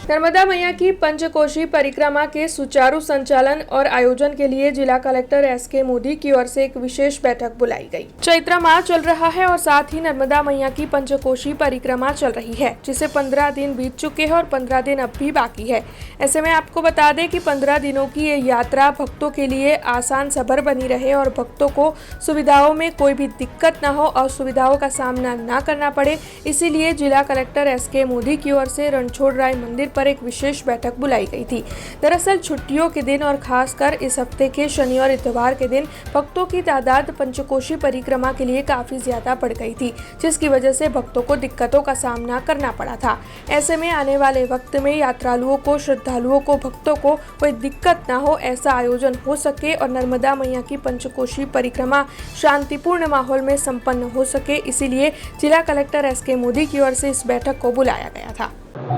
नर्मदा मैया की पंचकोशी परिक्रमा के सुचारू संचालन और आयोजन के लिए जिला कलेक्टर एस.के. मोदी की ओर से एक विशेष बैठक बुलाई गई। चैत्र माह चल रहा है और साथ ही नर्मदा मैया की पंचकोशी परिक्रमा चल रही है, जिसे 15 दिन बीत चुके हैं और 15 दिन अब भी बाकी है। ऐसे में आपको बता दें कि 15 दिनों की ये यात्रा भक्तों के लिए आसान सफर बनी रहे और भक्तों को सुविधाओं में कोई भी दिक्कत न हो, असुविधाओं का सामना न करना पड़े, इसीलिए जिला कलेक्टर एस.के. मोदी की ओर से रणछोड़राय मंदिर पर एक विशेष बैठक बुलाई गई थी। दरअसल छुट्टियों के दिन और खासकर इस हफ्ते के शनि और इतवार के दिन भक्तों की तादाद पंचकोशी परिक्रमा के लिए काफी ज्यादा बढ़ गई थी, जिसकी वजह से भक्तों को दिक्कतों का सामना करना पड़ा था। ऐसे में आने वाले वक्त में यात्रालुओं को, श्रद्धालुओं को, भक्तों को कोई दिक्कत न हो, ऐसा आयोजन हो सके और नर्मदा मैया की पंचकोशी परिक्रमा शांतिपूर्ण माहौल में संपन्न हो सके, इसीलिए जिला कलेक्टर एस.के. मोदी की ओर से इस बैठक को बुलाया गया था।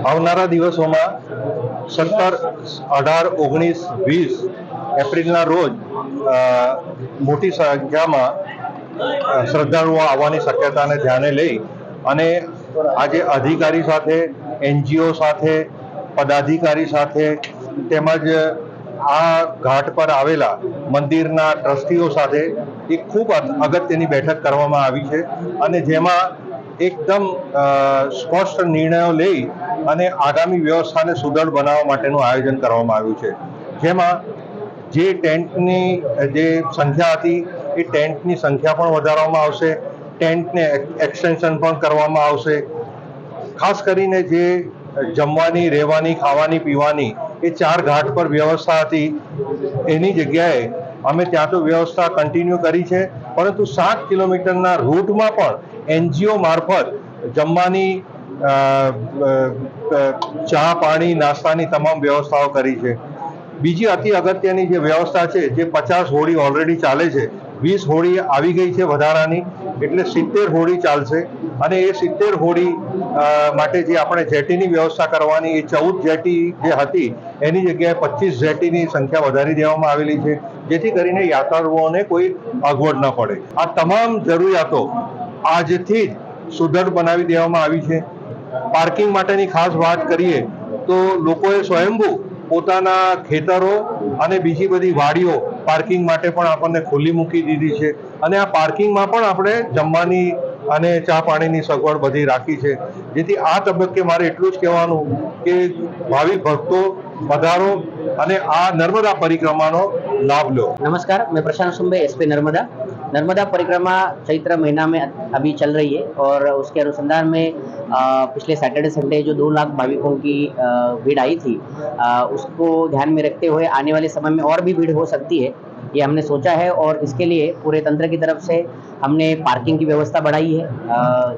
આવનારા દિવસોમાં 17, 18, 19, 20 એપ્રિલના રોજ મોટી સંખ્યામાં શ્રદ્ધાળુઓ આવવાની શક્યતાને ધ્યાને લઈ અને આજે અધિકારી સાથે, એનજીઓ સાથે, પદાધિકારી સાથે તેમજ આ ઘાટ પર આવેલા મંદિરના ટ્રસ્ટીઓ સાથે એક ખૂબ અગત્યની બેઠક કરવામાં આવી છે અને જેમાં એકદમ સ્પષ્ટ નિર્ણયો લઈ અને આગામી વ્યવસ્થાને સુદૃઢ બનાવવા માટેનું આયોજન કરવામાં આવ્યું છે, જેમાં જે ટેન્ટની જે સંખ્યા હતી એ ટેન્ટની સંખ્યા પણ વધારવામાં આવશે, ટેન્ટને એક્સટેન્શન પણ કરવામાં આવશે। ખાસ કરીને જે જમવાની, રહેવાની, ખાવાની, પીવાની એ 4 ઘાટ પર વ્યવસ્થા હતી એની જગ્યાએ અમે ત્યાં તો વ્યવસ્થા કન્ટિન્યુ કરી છે, પરંતુ 7 કિલોમીટરના રૂટમાં પણ એનજીઓ મારફત જમવાની, ચા, પાણી, નાસ્તાની તમામ વ્યવસ્થાઓ કરી છે। બીજી અતિ અગત્યની જે વ્યવસ્થા છે, જે 50 હોળી ઓલરેડી ચાલે છે, 20 હોળી આવી ગઈ છે વધારાની, એટલે 70 હોળી ચાલશે અને એ 70 હોળી માટે જે આપણે જેટીની વ્યવસ્થા કરવાની, એ 14 જેટી જે હતી એની જગ્યાએ 25 જેટીની સંખ્યા વધારી દેવામાં આવેલી છે, જેથી કરીને યાત્રાળુઓને કોઈ અગવડ ન પડે। આ તમામ જરૂરિયાતો આજથી જ સુદૃઢ બનાવી દેવામાં આવી છે। પાર્કિંગ માટેની ખાસ વાત કરીએ તો લોકોએ સ્વયંભૂ પોતાના ખેતરો અને બીજી બધી વાડીઓ પાર્કિંગ માટે પણ આપણને ખુલ્લી મૂકી દીધી છે અને આ પાર્કિંગમાં પણ આપણે જમવાની અને ચા પાણીની સગવડ બધી રાખી છે, જેથી આ તબક્કે મારે એટલું જ કહેવાનું કે ભાવિક ભક્તો પધારો અને આ નર્મદા પરિક્રમાનો લાભ લો। नमस्कार, मैं प्रशांत सुंबे, एसपी नर्मदा। नर्मदा परिक्रमा चैत्र महीना में अभी चल रही है और उसके अनुसंधान में पिछले सैटरडे संडे जो 2 लाख भाविकों की भीड़ आई थी, उसको ध्यान में रखते हुए आने वाले समय में और भी भीड़ हो सकती है, ये हमने सोचा है और इसके लिए पूरे तंत्र की तरफ से हमने पार्किंग की व्यवस्था बढ़ाई है।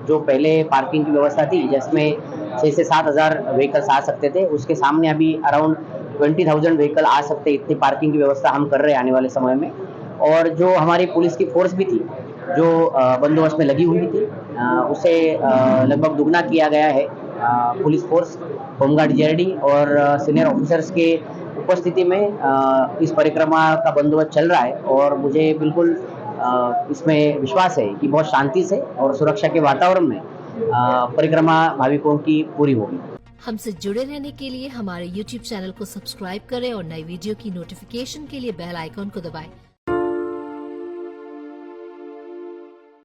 जो पहले पार्किंग की व्यवस्था थी जिसमें 6 से 7 हज़ार व्हीकल्स आ सकते थे, उसके सामने अभी अराउंड 20,000 व्हीकल आ सकते, इतनी पार्किंग की व्यवस्था हम कर रहे हैं आने वाले समय में। और जो हमारी पुलिस की फोर्स भी थी, जो बंदोबस्त में लगी हुई थी, उसे लगभग दुगना किया गया है। पुलिस फोर्स, होमगार्ड जीआरडी और सीनियर ऑफिसर्स के उपस्थिति में इस परिक्रमा का बंदोबस्त चल रहा है और मुझे बिल्कुल इसमें विश्वास है कि बहुत शांति से और सुरक्षा के वातावरण में परिक्रमा भाविकों की पूरी होगी। हमसे जुड़े रहने के लिए हमारे YouTube चैनल को सब्सक्राइब करें और नई वीडियो की नोटिफिकेशन के लिए बेल आइकॉन को दबाएं।